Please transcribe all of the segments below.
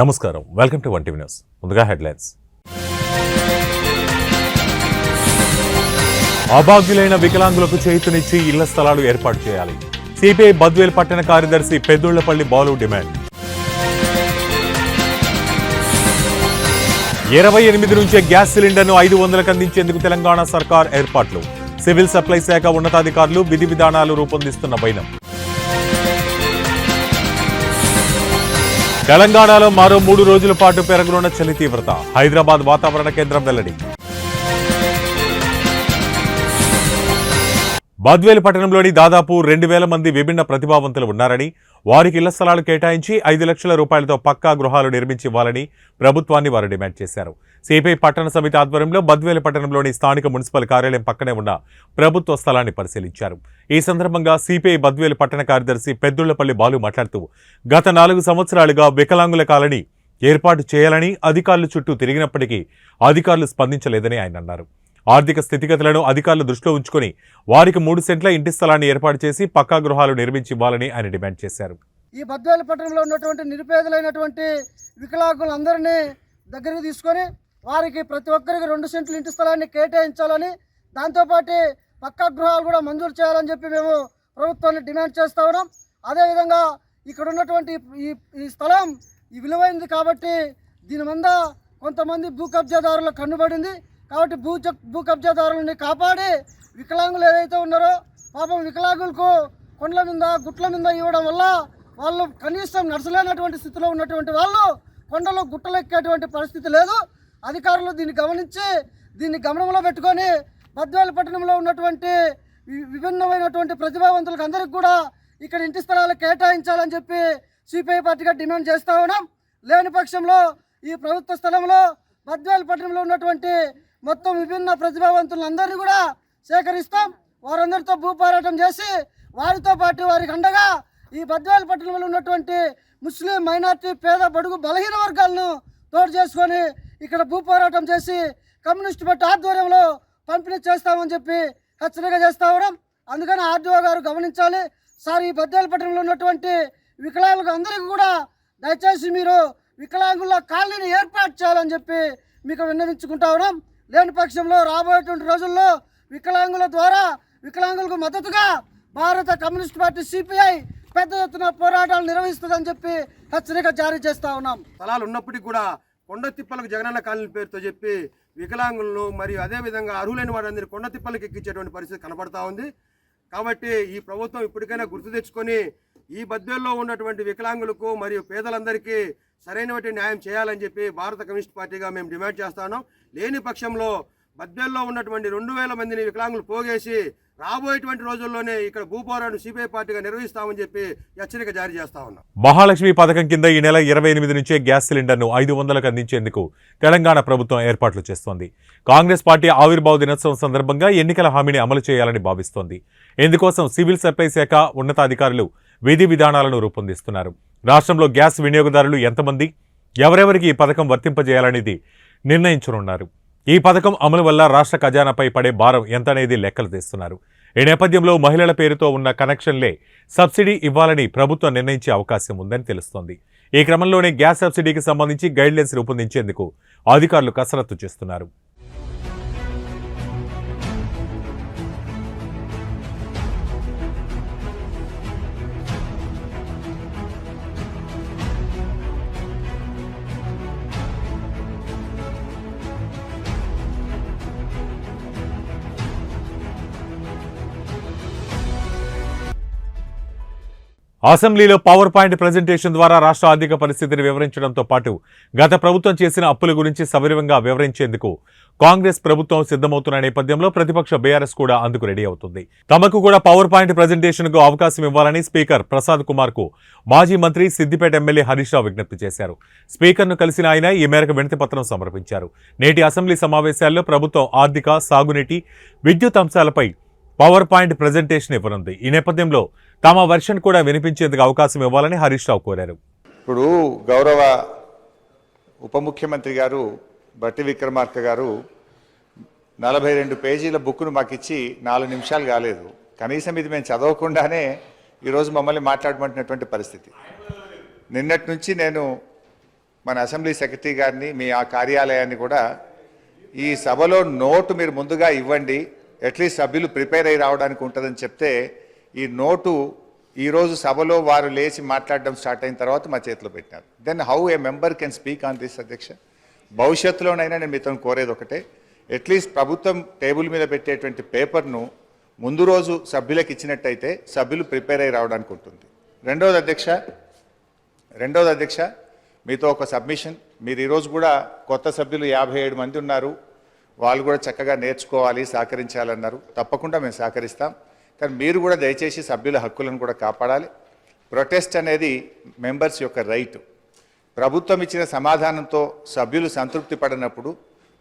నమస్కారం, welcome to one TV news. ముందుగా headlines. అభాగ్యులైన వికలాంగులకు చేయూతనిచ్చి ఇళ్ల స్థలాలు ఏర్పాటు చేయాలి. సిపిఐ బద్వేల్ పట్టణ కార్యదర్శి పెద్దుళ్లపల్లి బాలు డిమాండ్. 28 నుంచే గ్యాస్ సిలిండర్ను 500కు అందించేందుకు తెలంగాణ సర్కార్ ఏర్పాట్లు. సివిల్ సప్లై శాఖ ఉన్నతాధికారులు విధి విధానాలు రూపొందిస్తున్న వైనం. తెలంగాణలో మరో 3 రోజుల పాటు పెరగనున్న చలి తీవ్రత. హైదరాబాద్ వాతావరణ కేంద్రం వెల్లడి. బద్వేలు పట్టణంలోని దాదాపు 2000 మంది విభిన్న ప్రతిభావంతులు ఉన్నారని, వారికి ఇళ్ల స్థలాలు కేటాయించి 5 లక్షల రూపాయలతో పక్కా గృహాలు నిర్మించి ఇవ్వాలని ప్రభుత్వాన్ని వారు డిమాండ్ చేశారు. సిపిఐ పట్టణ సమితి ఆధ్వర్యంలో బద్వేలు పట్టణంలోని స్థానిక మున్సిపల్ కార్యాలయం పక్కనే ఉన్న ప్రభుత్వ స్థలాన్ని పరిశీలించారు. ఈ సందర్భంగా సిపిఐ బద్వేలు పట్టణ కార్యదర్శి పెద్దుళ్లపల్లి బాలు మాట్లాడుతూ, గత 4 సంవత్సరాలుగా వికలాంగుల కాలనీ ఏర్పాటు చేయాలని అధికారులు చుట్టూ తిరిగినప్పటికీ అధికారులు స్పందించలేదని ఆయన అన్నారు. ఆర్థిక స్థితిగతులను అధికారులు దృష్టిలో ఉంచుకొని వారికి 3 సెంట్ల ఇంటి స్థలాన్ని ఏర్పాటు చేసి పక్కా గృహాలు నిర్మించి ఇవ్వాలని ఆయన డిమాండ్ చేశారు. ఈ బద్వేలు పట్టణంలో ఉన్నటువంటి నిరుపేదలైనటువంటి వికలాంగులందరినీ దగ్గరికి తీసుకొని వారికి ప్రతి ఒక్కరికి 2 సెంట్ల ఇంటి స్థలాన్ని కేటాయించాలని, దాంతోపాటు పక్కా గృహాలు కూడా మంజూరు చేయాలని చెప్పి మేము ప్రభుత్వాన్ని డిమాండ్ చేస్తూ ఉన్నాం. అదేవిధంగా ఇక్కడ ఉన్నటువంటి ఈ స్థలం విలువైంది కాబట్టి దీని మీద కొంతమంది భూ కబ్జాదారుల కన్నుబడింది. కాబట్టి భూ కబ్జాదారులని కాపాడి వికలాంగులు ఏదైతే ఉన్నారో పాపం వికలాంగులకు కొండల మీద గుట్ల మీద ఇవ్వడం వల్ల వాళ్ళు కనీసం నడచలేనటువంటి స్థితిలో ఉన్నటువంటి వాళ్ళు కొండలు గుట్టలు ఎక్కేటువంటి పరిస్థితి లేదు. అధికారులు దీన్ని గమనించి దీన్ని గమనంలో పెట్టుకొని బద్వేలు పట్టణంలో ఉన్నటువంటి విభిన్నమైనటువంటి ప్రతిభావంతులకు అందరికీ కూడా ఇక్కడ ఇంటి స్థలాలు కేటాయించాలని చెప్పి సిపిఐ పార్టీగా డిమాండ్ చేస్తూ ఉన్నాం. లేని పక్షంలో ఈ ప్రభుత్వ స్థలంలో బద్వేలు పట్టణంలో ఉన్నటువంటి మొత్తం విభిన్న ప్రతిభావంతులందరినీ కూడా సేకరిస్తాం. వారందరితో భూ పోరాటం చేసి వారితో పాటు వారికి అండగా ఈ బద్వేలు పట్టణంలో ఉన్నటువంటి ముస్లిం మైనార్టీ పేద బడుగు బలహీన వర్గాలను తోడు చేసుకొని ఇక్కడ భూ పోరాటం చేసి కమ్యూనిస్ట్ పార్టీ ఆధ్వర్యంలో పంపిణీ చేస్తామని చెప్పి హెచ్చరిక చేస్తూ ఉన్నాం. అందుకని ఆర్డీఓ గారు గమనించాలి సార్, ఈ బద్వేలు పట్టణంలో ఉన్నటువంటి వికలాంగులకు అందరికీ కూడా దయచేసి మీరు వికలాంగుల కాలనీని ఏర్పాటు చేయాలని చెప్పి మీకు విన్నవించుకుంటా ఉన్నాం. లేని పక్షంలో రాబోయేటువంటి రోజుల్లో వికలాంగుల ద్వారా వికలాంగులకు మద్దతుగా భారత కమ్యూనిస్ట్ పార్టీ సిపిఐ పెద్ద ఎత్తున పోరాటాలు నిర్వహిస్తుందని చెప్పి హెచ్చరిక జారీ చేస్తా ఉన్నాం. స్థలాలు ఉన్నప్పటికీ కూడా కొండ తిప్పలకు జగనన్న కాలనీ పేరుతో చెప్పి వికలాంగులను మరియు అదేవిధంగా అర్హులైన వారందరినీ కొండ తిప్పలకు ఎక్కించేటువంటి పరిస్థితి కనపడతా ఉంది. కాబట్టి ఈ ప్రభుత్వం ఇప్పటికైనా గుర్తు తెచ్చుకొని ఈ బద్వేల్లో ఉన్నటువంటి వికలాంగులకు మరియు పేదలందరికీ సరైనటువంటి న్యాయం చేయాలని చెప్పి భారత కమ్యూనిస్ట్ పార్టీగా మేము డిమాండ్ చేస్తాను. లేని పక్షంలో బద్వేల్లో ఉన్నటువంటి 2000 మందిని వికలాంగులు పోగేసి రాబోయేటువంటి రోజుల్లోనే ఇక్కడ భూపోరాటం సిపిఐ పార్టీగా నిర్వహిస్తామని చెప్పి హెచ్చరిక జారీ చేస్తా ఉన్నాం. మహాలక్ష్మి పథకం కింద ఈ నెల 28 నుంచే గ్యాస్ సిలిండర్ను 500కు అందించేందుకు తెలంగాణ ప్రభుత్వం ఏర్పాట్లు చేస్తోంది. కాంగ్రెస్ పార్టీ ఆవిర్భావ దినోత్సవం సందర్భంగా ఎన్నికల హామీని అమలు చేయాలని భావిస్తోంది. ఇందుకోసం సివిల్ సప్లై శాఖ ఉన్నతాధికారులు విధి విధానాలను రూపొందిస్తున్నారు. రాష్ట్రంలో గ్యాస్ వినియోగదారులు ఎంతమంది, ఎవరెవరికి ఈ పథకం వర్తింపజేయాలనేది నిర్ణయించనున్నారు. ఈ పథకం అమలు వల్ల రాష్ట్ర ఖజానాపై పడే భారం ఎంత అనేది లెక్కలు తీస్తున్నారు. ఈ నేపథ్యంలో మహిళల పేరుతో ఉన్న కనెక్షన్లే సబ్సిడీ ఇవ్వాలని ప్రభుత్వం నిర్ణయించే అవకాశం ఉందని తెలుస్తోంది. ఈ క్రమంలోనే గ్యాస్ సబ్సిడీకి సంబంధించి గైడ్లైన్స్ రూపొందించేందుకు అధికారులు కసరత్తు చేస్తున్నారు. అసెంబ్లీలో పవర్ పాయింట్ ప్రజెంటేషన్ ద్వారా రాష్ట్ర ఆర్థిక పరిస్థితిని వివరించడంతో పాటు గత ప్రభుత్వం చేసిన అప్పుల గురించి సవివరంగా వివరించేందుకు కాంగ్రెస్ ప్రభుత్వం సిద్ధమవుతున్న నేపథ్యంలో ప్రతిపక్ష బీఆర్ఎస్ కూడా అందుకు రెడీ అవుతుంది. తమకు కూడా పవర్ పాయింట్ ప్రజెంటేషన్కు అవకాశం ఇవ్వాలని స్పీకర్ ప్రసాద్ కుమార్కు మాజీ మంత్రి సిద్దిపేట ఎమ్మెల్యే హరీష్ రావు విజ్ఞప్తి చేశారు. స్పీకర్ను కలిసిన ఆయన ఈ మేరకు వినతి పత్రం సమర్పించారు. నేటి అసెంబ్లీ సమావేశాల్లో ప్రభుత్వం ఆర్థిక, సాగునీటి, విద్యుత్ అంశాలపై పవర్ పాయింట్ ప్రజెంటేషన్ ఇవ్వనుంది. ఈ నేపథ్యంలో తమ వెర్షన్ కూడా వినిపించేందుకు అవకాశం ఇవ్వాలని హరీష్ రావు కోరారు. ఇప్పుడు గౌరవ ఉప ముఖ్యమంత్రి గారు బట్టి విక్రమార్క గారు 42 పేజీల బుక్ను మాకు ఇచ్చి 4 నిమిషాలు కాలేదు. కనీసం ఇది మేము చదవకుండానే ఈరోజు మమ్మల్ని మాట్లాడమంటున్నటువంటి పరిస్థితి. నిన్నటి నుంచి నేను మన అసెంబ్లీ సెక్రటరీ గారిని మీ ఆ కార్యాలయాన్ని కూడా ఈ సభలో నోటు మీరు ముందుగా ఇవ్వండి, అట్లీస్ట్ సభ్యులు ప్రిపేర్ అయ్యి రావడానికి ఉంటుందని చెప్తే ఈ నోటు ఈరోజు సభలో వారు లేచి మాట్లాడడం స్టార్ట్ అయిన తర్వాత మా చేతిలో పెట్టినారు. Then how a member can speak on this అధ్యక్ష? భవిష్యత్తులోనైనా నేను మీతో కోరేది ఒకటే, అట్లీస్ట్ ప్రభుత్వం టేబుల్ మీద పెట్టేటువంటి పేపర్ను ముందు రోజు సభ్యులకు ఇచ్చినట్టయితే సభ్యులు ప్రిపేర్ అయ్యి రావడానికి ఉంటుంది. రెండవది అధ్యక్ష మీతో ఒక సబ్మిషన్. మీరు ఈరోజు కూడా కొత్త సభ్యులు 57 మంది ఉన్నారు, వాళ్ళు కూడా చక్కగా నేర్చుకోవాలి, సహకరించాలన్నారు. తప్పకుండా మేము సహకరిస్తాం. కానీ మీరు కూడా దయచేసి సభ్యుల హక్కులను కూడా కాపాడాలి. ప్రొటెస్ట్ అనేది మెంబర్స్ యొక్క రైట్. ప్రభుత్వం ఇచ్చిన సమాధానంతో సభ్యులు సంతృప్తి పడినప్పుడు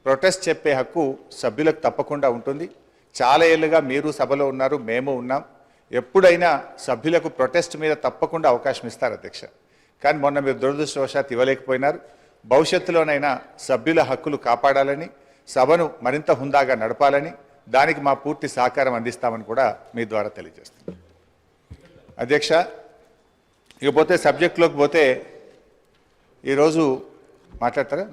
ప్రొటెస్ట్ చెప్పే హక్కు సభ్యులకు తప్పకుండా ఉంటుంది. చాలా ఏళ్ళుగా మీరు సభలో ఉన్నారు, మేము ఉన్నాం. ఎప్పుడైనా సభ్యులకు ప్రొటెస్ట్ మీద తప్పకుండా అవకాశం ఇస్తారు అధ్యక్ష. కానీ మొన్న మీరు దురదృష్టవశాత్తు ఇవ్వలేకపోయినారు. భవిష్యత్తులోనైనా సభ్యుల హక్కులు కాపాడాలని, సభను మరింత హుందాగా నడపాలని, దానికి మా పూర్తి సహకారం అందిస్తామని కూడా మీ ద్వారా తెలియజేస్తాం. అధ్యక్ష, ఇకపోతే సబ్జెక్టులోకి పోతే ఈరోజు మాట్లాడతారా?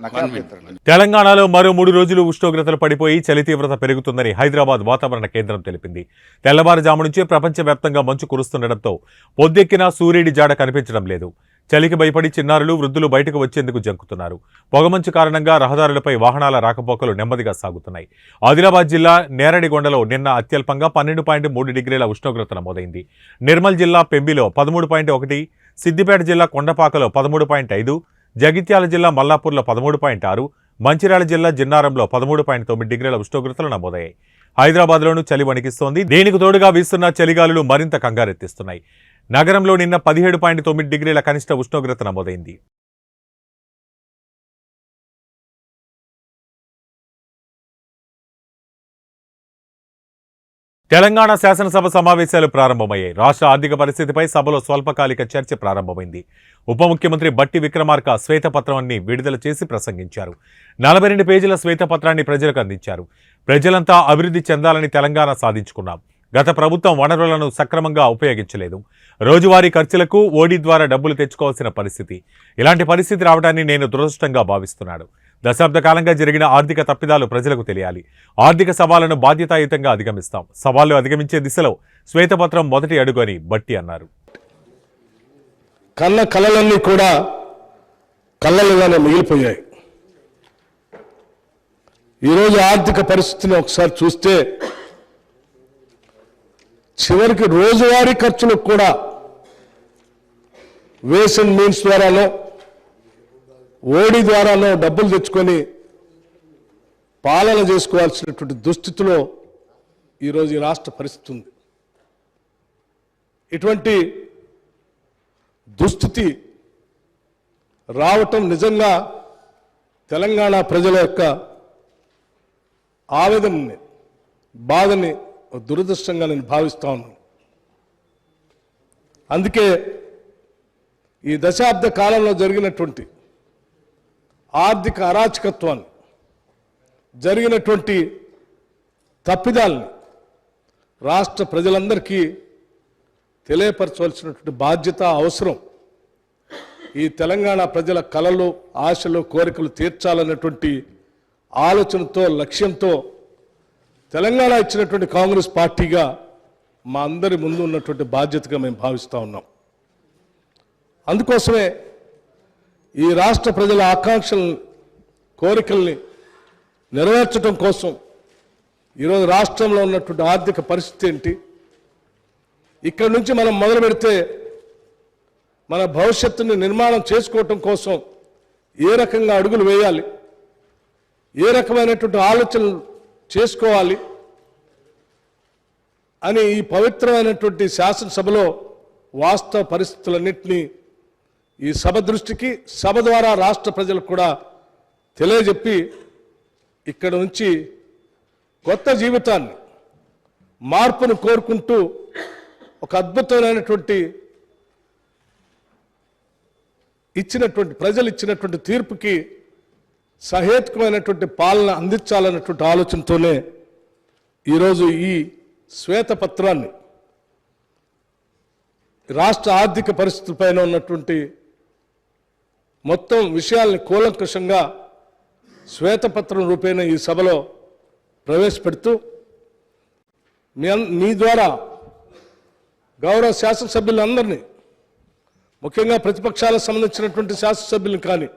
తెలంగాణలో మరో 3 రోజులు ఉష్ణోగ్రతలు పడిపోయి చలి తీవ్రత పెరుగుతుందని హైదరాబాద్ వాతావరణ కేంద్రం తెలిపింది. తెల్లవారుజాము నుంచే ప్రపంచవ్యాప్తంగా మంచు కురుస్తుండటంతో పొద్దెక్కిన సూర్యుడి జాడ కనిపించడం లేదు. చలికి భయపడి చిన్నారులు, వృద్ధులు బయటకు వచ్చేందుకు జంకుతున్నారు. పొగమంచు కారణంగా రహదారులపై వాహనాల రాకపోకలు నెమ్మదిగా సాగుతున్నాయి. ఆదిలాబాద్ జిల్లా నేరడిగొండలో నిన్న అత్యల్పంగా 12.3 డిగ్రీల ఉష్ణోగ్రత నమోదైంది. నిర్మల్ జిల్లా పెంబిలో 13.1, సిద్దిపేట జిల్లా కొండపాకలో 13.5, జగిత్యాల జిల్లా మల్లాపూర్లో 13.6, మంచిర్యాల జిల్లా జిన్నారంలో 13.9 డిగ్రీల ఉష్ణోగ్రతలు నమోదయ్యాయి. హైదరాబాద్లోనూ చలి వణికిస్తోంది. దీనికి తోడుగా వీస్తున్న చలిగాలులు మరింత కంగారెత్తిస్తున్నాయి. నగరంలో నిన్న 17.9 డిగ్రీల కనిష్ట ఉష్ణోగ్రత నమోదైంది. తెలంగాణ శాసనసభ సమావేశాలు ప్రారంభమయ్యాయి. రాష్ట్ర ఆర్థిక పరిస్థితిపై సభలో స్వల్పకాలిక చర్చ ప్రారంభమైంది. ఉప ముఖ్యమంత్రి బట్టి విక్రమార్క శ్వేతపత్రాన్ని విడుదల చేసి ప్రసంగించారు. 42 పేజీల శ్వేతపత్రాన్ని ప్రజలకు అందించారు. ప్రజలంతా అభివృద్ధి చెందాలని తెలంగాణ సాధించుకున్నాం. గత ప్రభుత్వం వనరులను సక్రమంగా ఉపయోగించలేదు. రోజువారీ ఖర్చులకు ఓడి ద్వారా డబ్బులు తెచ్చుకోవాల్సిన పరిస్థితి. ఇలాంటి పరిస్థితి రావడాన్ని నేను దురదృష్టంగా భావిస్తున్నాను. దశాబ్ద కాలంగా జరిగిన ఆర్థిక తప్పిదాలు ప్రజలకు తెలియాలి. ఆర్థిక సవాళ్లను బాధ్యతాయుతంగా అధిగమిస్తాం. సవాళ్లు అధిగమించే దిశలో శ్వేతపత్రం మొదటి అడుగు అని బట్టి అన్నారు. కన్న కళలన్నీ కూడా కళ్ళలుగానే మిగిలిపోయాయి. ఈరోజు ఆర్థిక పరిస్థితిని ఒకసారి చూస్తే చివరికి రోజువారీ ఖర్చులకు కూడా వేస్ అండ్ మీన్స్ ద్వారానో ఓడి ద్వారానో డబ్బులు తెచ్చుకొని పాలన చేసుకోవాల్సినటువంటి దుస్థితిలో ఈరోజు ఈ రాష్ట్ర పరిస్థితి ఉంది. ఇటువంటి దుస్థితి రావటం నిజంగా తెలంగాణ ప్రజల యొక్క ఆవేదనని, బాధని దురదృష్టంగా నేను భావిస్తా ఉన్నాను. అందుకే ఈ దశాబ్ద కాలంలో జరిగినటువంటి ఆర్థిక అరాచకత్వాన్ని, జరిగినటువంటి తప్పిదాలని రాష్ట్ర ప్రజలందరికీ తెలియపరచవలసినటువంటి బాధ్యత, అవసరం. ఈ తెలంగాణ ప్రజల కలలు, ఆశలు, కోరికలు తీర్చాలన్నటువంటి ఆలోచనతో, లక్ష్యంతో తెలంగాణ ఇచ్చినటువంటి కాంగ్రెస్ పార్టీగా మా అందరి ముందు ఉన్నటువంటి బాధ్యతగా మేము భావిస్తూ ఉన్నాం. అందుకోసమే ఈ రాష్ట్ర ప్రజల ఆకాంక్షలను, కోరికల్ని నెరవేర్చడం కోసం ఈరోజు రాష్ట్రంలో ఉన్నటువంటి ఆర్థిక పరిస్థితి ఏంటి, ఇక్కడి నుంచి మనం మొదలు పెడితే మన భవిష్యత్తుని నిర్మాణం చేసుకోవటం కోసం ఏ రకంగా అడుగులు వేయాలి, ఏ రకమైనటువంటి ఆలోచనలు చేసుకోవాలి అని ఈ పవిత్రమైనటువంటి శాసనసభలో వాస్తవ పరిస్థితులన్నింటినీ ఈ సభ దృష్టికి, సభ ద్వారా రాష్ట్ర ప్రజలకు కూడా తెలియజెప్పి ఇక్కడ నుంచి కొత్త జీవితాన్ని, మార్పును కోరుకుంటూ ఒక అద్భుతమైనటువంటి ప్రజలు ఇచ్చినటువంటి తీర్పుకి సహేతుకమైనటువంటి పాలన అందించాలన్నటువంటి ఆలోచనతోనే ఈరోజు ఈ శ్వేతపత్రాన్ని, రాష్ట్ర ఆర్థిక పరిస్థితులపైన ఉన్నటువంటి మొత్తం విషయాల్ని కూలంకషంగా శ్వేతపత్రం రూపేణ ఈ సభలో ప్రవేశపెడుతూ మీ ద్వారా గౌరవ శాసనసభ్యులందరినీ, ముఖ్యంగా ప్రతిపక్షాలకు సంబంధించినటువంటి శాసనసభ్యులను కానీ,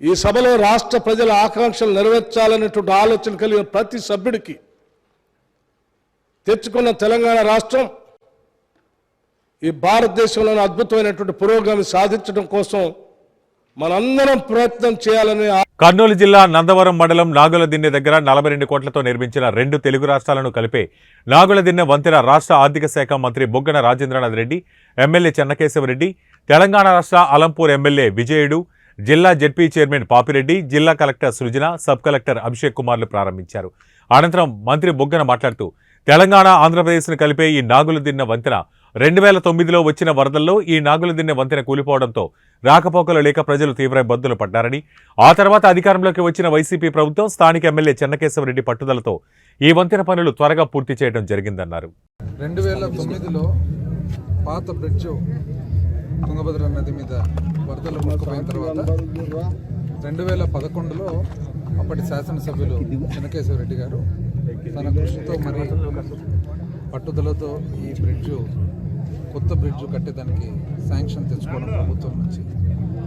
ఈ సభలో రాష్ట్ర ప్రజల ఆకాంక్షలు నెరవేర్చాలనేటువంటి ఆలోచన కలిగిన ప్రతి సభ్యుడికి తెచ్చుకున్న తెలంగాణ రాష్ట్రం ఈ భారతదేశంలోని అద్భుతమైనటువంటి పురోగతి సాధించడం కోసం మనందరం ప్రయత్నం చేయాలని. కర్నూలు జిల్లా నందవరం మండలం నాగులదిన్నె దగ్గర 42 కోట్లతో నిర్మించిన 2 తెలుగు రాష్ట్రాలను కలిపే నాగులదిన్నె వంతెన రాష్ట్ర ఆర్థిక శాఖ మంత్రి బుగ్గన రాజేంద్రనాథ్ రెడ్డి, ఎమ్మెల్యే చెన్నకేశవరెడ్డి, తెలంగాణ రాష్ట్ర అలంపూర్ ఎమ్మెల్యే విజయుడు, జిల్లా జెడ్పీ చైర్మన్ పాపిరెడ్డి, జిల్లా కలెక్టర్ సృజన, సబ్ కలెక్టర్ అభిషేక్ కుమార్లు ప్రారంభించారు. అనంతరం మంత్రి బుగ్గన మాట్లాడుతూ తెలంగాణ ఆంధ్రప్రదేశ్ను కలిపే ఈ నాగులదిన్నె వంతెన 2009లో వచ్చిన వరదల్లో ఈ నాగులదిన్నె వంతెన కూలిపోవడంతో రాకపోకలు లేక ప్రజలు తీవ్ర ఇబ్బందులు పడ్డారని, ఆ తర్వాత అధికారంలోకి వచ్చిన వైసీపీ ప్రభుత్వం స్థానిక ఎమ్మెల్యే చెన్నకేశవరెడ్డి పట్టుదలతో ఈ వంతెన పనులు త్వరగా పూర్తి చేయడం జరిగిందన్నారు. 2009లో పాత బ్రిడ్జ్ తుంగభద్ర నది మీద వరదలు ముక్కుపోయిన తర్వాత 2011లో అప్పటి శాసనసభ్యులు చెన్నకేశవరెడ్డి గారు తన కృషితో మరి పట్టుదలతో ఈ బ్రిడ్జ్, కొత్త బ్రిడ్జ్ కట్టేదానికి శాంక్షన్ తెచ్చుకోవడం ప్రభుత్వం నుంచి.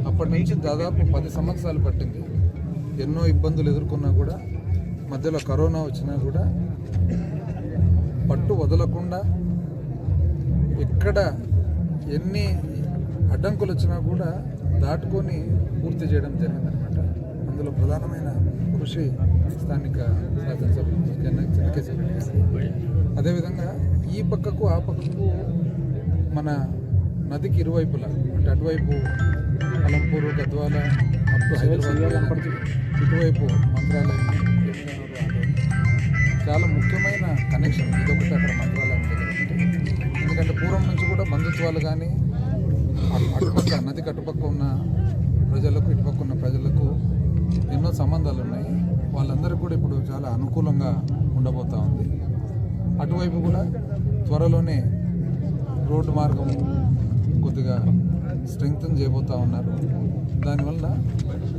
అప్పటి నుంచి దాదాపు 10 సంవత్సరాలు పట్టింది. ఎన్నో ఇబ్బందులు ఎదుర్కొన్నా కూడా, మధ్యలో కరోనా వచ్చినా కూడా పట్టు వదలకుండా ఎక్కడ ఎన్ని అడ్డంకులు వచ్చినా కూడా దాటుకొని పూర్తి చేయడం జరిగిందనమాట. అందులో ప్రధానమైన కృషి స్థానిక శాసనసభ్యులు చెన్నకేశవరెడ్డి గారు. అదేవిధంగా ఈ పక్కకు ఆ పక్కకు మన నదికి ఇరువైపులా, అంటే అటువైపు అలంపూరు, గద్వాల, అప్ టు హైదరాబాద్, ఇటువైపు మంత్రాలయం, చాలా ముఖ్యమైన కనెక్షన్ ఇదొకటి అక్కడ మంత్రాలయం దగ్గర. ఎందుకంటే పూర్వం నుంచి కూడా బంధుత్వాలు కానీ అటుపక్క నదికి అటుపక్క ఉన్న ప్రజలకు, ఇటుపక్క ఉన్న ప్రజలకు ఎన్నో సంబంధాలు ఉన్నాయి. వాళ్ళందరికీ కూడా ఇప్పుడు చాలా అనుకూలంగా ఉండబోతూ ఉంది. అటువైపు కూడా త్వరలోనే రోడ్డు మార్గం కొద్దిగా స్ట్రెంగ్తన్ చేయబోతూ ఉన్నారు. దానివల్ల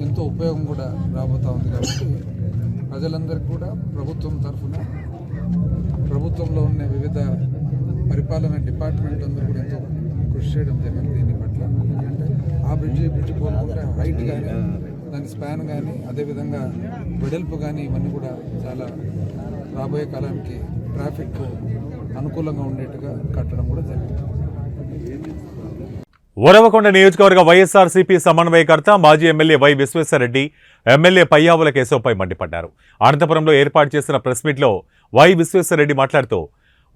ఎంతో ఉపయోగం కూడా రాబోతూ ఉంది. కాబట్టి ప్రజలందరికీ కూడా ప్రభుత్వం తరఫున, ప్రభుత్వంలో ఉన్న వివిధ పరిపాలన డిపార్ట్మెంట్ అందరూ కూడా ఎంతో కృషి చేయడం జరిగింది దీని పట్ల. ఎందుకంటే ఆ బ్రిడ్జ్ పోలుకుంటే హైట్ కానీ, దాని స్పాన్ కానీ, అదేవిధంగా వెడల్పు కానీ, ఇవన్నీ కూడా చాలా రాబోయే కాలానికి ట్రాఫిక్ అనుకూలంగా ఉండేట్టుగా కట్టడం కూడా జరిగింది. ఉరవకొండ నియోజకవర్గ వైఎస్ఆర్సీపీ సమన్వయకర్త మాజీ MLA Y Visweswara Reddy MLA Payyavula కేశవ్పై మండిపడ్డారు. అనంతపురంలో ఏర్పాటు చేసిన ప్రెస్ మీట్లో వై విశ్వేశ్వరరెడ్డి మాట్లాడుతూ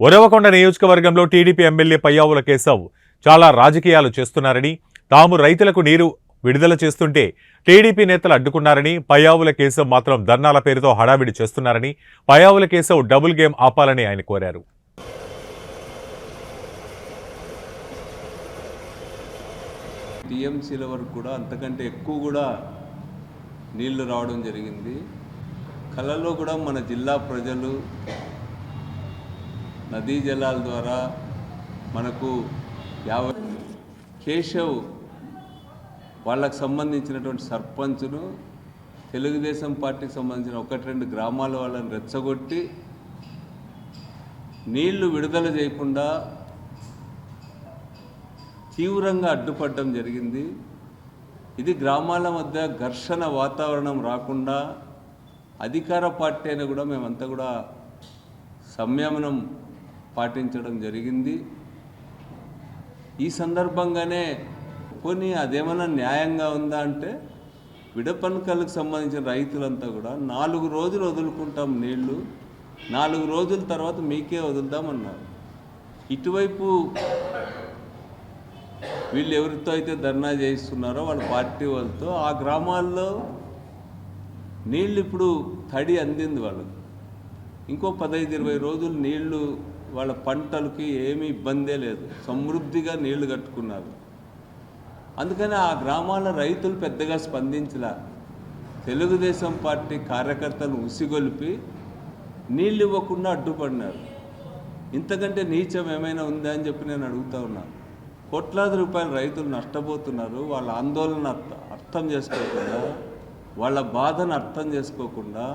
ఉరవకొండ నియోజకవర్గంలో టీడీపీ ఎమ్మెల్యే పయ్యావుల కేశవ్ చాలా రాజకీయాలు చేస్తున్నారని, తాము రైతులకు నీరు విడుదల చేస్తుంటే టీడీపీ నేతలు అడ్డుకున్నారని, పయ్యావుల కేశవ్ మాత్రం ధర్నాల పేరుతో హడావిడి చేస్తున్నారని, పయ్యావుల కేశవ్ డబుల్ గేమ్ ఆపాలని ఆయన కోరారు. టీఎంసీల వరకు కూడా అంతకంటే ఎక్కువ కూడా నీళ్లు రావడం జరిగింది. కళలో కూడా మన జిల్లా ప్రజలు నదీ జలాల ద్వారా మనకు కేశవ్ వాళ్ళకు సంబంధించినటువంటి సర్పంచును, తెలుగుదేశం పార్టీకి సంబంధించిన 1-2 గ్రామాల వాళ్ళని రెచ్చగొట్టి నీళ్లు విడుదల చేయకుండా తీవ్రంగా అడ్డుపడడం జరిగింది. ఇది గ్రామాల మధ్య ఘర్షణ వాతావరణం రాకుండా అధికార పార్టీ అయినా కూడా మేమంతా కూడా సంయమనం పాటించడం జరిగింది. ఈ సందర్భంగానే పోనీ అదేమన్నా న్యాయంగా ఉందా అంటే, విడపనకలకు సంబంధించిన రైతులంతా కూడా 4 రోజులు వదులుకుంటాం నీళ్లు, 4 రోజుల తర్వాత మీకే వదులుదామన్నారు. ఇటువైపు వీళ్ళు ఎవరితో అయితే ధర్నా చేయిస్తున్నారో వాళ్ళ పార్టీ వాళ్ళతో ఆ గ్రామాల్లో నీళ్ళు ఇప్పుడు తడి అందింది వాళ్ళకు. ఇంకో 15-20 రోజులు నీళ్లు వాళ్ళ పంటలకి ఏమీ ఇబ్బందే లేదు, సమృద్ధిగా నీళ్లు కట్టుకున్నారు. అందుకని ఆ గ్రామాల రైతులు పెద్దగా స్పందించలా. తెలుగుదేశం పార్టీ కార్యకర్తలను ఉసిగొలిపి నీళ్ళు ఇవ్వకుండా అడ్డుపడినారు. ఇంతకంటే నీచం ఏమైనా ఉందా అని చెప్పి నేను అడుగుతా ఉన్నాను. కోట్లాది రూపాయలు రైతులు నష్టపోతున్నారు. వాళ్ళ ఆందోళన అర్థం చేసుకోకుండా, వాళ్ళ బాధను అర్థం చేసుకోకుండా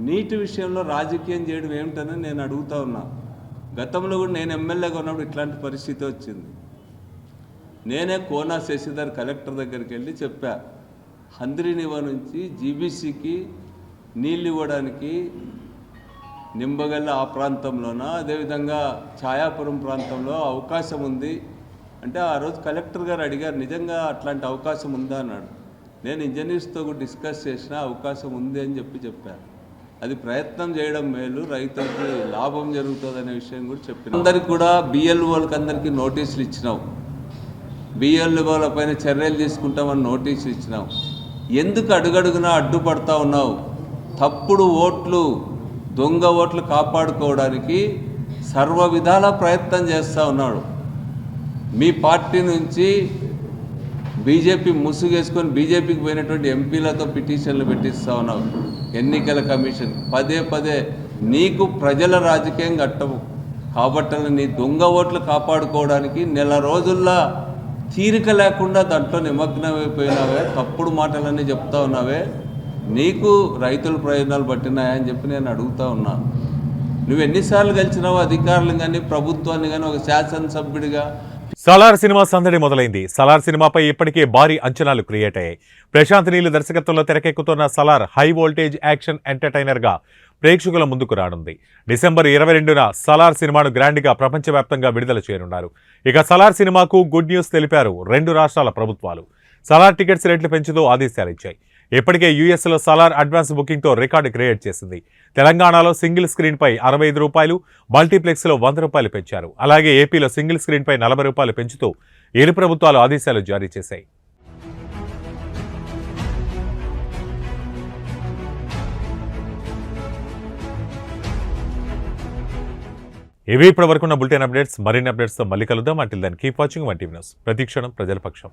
నీటి విషయంలో రాజకీయం చేయడం ఏమిటని నేను అడుగుతా ఉన్నా. గతంలో కూడా నేను ఎమ్మెల్యేగా ఉన్నప్పుడు ఇట్లాంటి పరిస్థితి వచ్చింది. నేనే కోనా శశిధర్ కలెక్టర్ దగ్గరికి వెళ్ళి చెప్పా, హంద్రీనివా నుంచి జీబీసీకి నీళ్ళు ఇవ్వడానికి నింబగల్ల ఆ ప్రాంతంలోన, అదేవిధంగా ఛాయాపురం ప్రాంతంలో అవకాశం ఉంది అంటే ఆ రోజు కలెక్టర్ గారు అడిగారు, నిజంగా అట్లాంటి అవకాశం ఉందా అన్నాడు. నేను ఇంజనీర్స్తో కూడా డిస్కస్ చేసిన, అవకాశం ఉంది అని చెప్పాను. అది ప్రయత్నం చేయడం మేలు, రైతులకి లాభం జరుగుతుందనే విషయం కూడా చెప్పిన. అందరికి కూడా బిఎల్ఓలకు అందరికీ నోటీసులు ఇచ్చినావు, బిఎల్ఓల పైన చర్యలు తీసుకుంటామని నోటీసులు ఇచ్చినావు. ఎందుకు అడుగడుగునా అడ్డుపడతా ఉన్నావు? తప్పుడు ఓట్లు, దొంగ ఓట్లు కాపాడుకోవడానికి సర్వ విధాల ప్రయత్నం చేస్తూ ఉన్నాడు. మీ పార్టీ నుంచి బీజేపీ ముసుగేసుకొని బీజేపీకి పోయినటువంటి ఎంపీలతో పిటిషన్లు పెట్టిస్తూ ఉన్నావు ఎన్నికల కమిషన్. పదే నీకు ప్రజల రాజకీయం కట్టవు కాబట్టి నీ దొంగ ఓట్లు కాపాడుకోవడానికి నెల రోజుల్లో తీరిక లేకుండా దాంట్లో నిమగ్నమైపోయినావే, తప్పుడు మాటలన్నీ చెప్తా ఉన్నావే. నీకు రైతుల ప్రయోజనాలు పట్టినాయని చెప్పి నేను అడుగుతా ఉన్నా. నువ్వు ఎన్నిసార్లు గెలిచినావు అధికారులు కానీ ప్రభుత్వాన్ని కానీ ఒక శాసనసభ్యుడిగా? సలార్ సినిమా సందడి మొదలైంది. సలార్ సినిమాపై ఇప్పటికే భారీ అంచనాలు క్రియేట్ అయ్యాయి. ప్రశాంత్ నీల్ దర్శకత్వంలో తెరకెక్కుతున్న సలార్ హై వోల్టేజ్ యాక్షన్ ఎంటర్టైనర్గా ప్రేక్షకుల ముందుకు రానుంది. డిసెంబర్ 22న సలార్ సినిమాను గ్రాండ్గా ప్రపంచవ్యాప్తంగా విడుదల చేయనున్నారు. ఇక సలార్ సినిమాకు గుడ్ న్యూస్ తెలిపారు 2 రాష్ట్రాల ప్రభుత్వాలు. సలార్ టికెట్స్ రేట్లు పెంచుతూ ఆదేశాలు ఇచ్చాయి. ఇప్పటికే యూఎస్లో సలార్ అడ్వాన్స్ బుకింగ్తో రికార్డు క్రియేట్ చేసింది. తెలంగాణలో సింగిల్ స్క్రీన్పై 65 రూపాయలు, మల్టీప్లెక్స్లో 100 రూపాయలు పెంచారు. అలాగే ఏపీలో సింగిల్ స్క్రీన్పై 40 రూపాయలు పెంచుతూ 7 ప్రభుత్వాలు ఆదేశాలు జారీ చేశాయి. ఇవి ఇప్పటి వరకున్న బులెటిన్ అప్డేట్స్. మరిన్ని అప్డేట్స్తో మళ్ళీ కలుద్దాం. Until then keep watching 1 TV news. ప్రతిక్షణం ప్రజల పక్షం.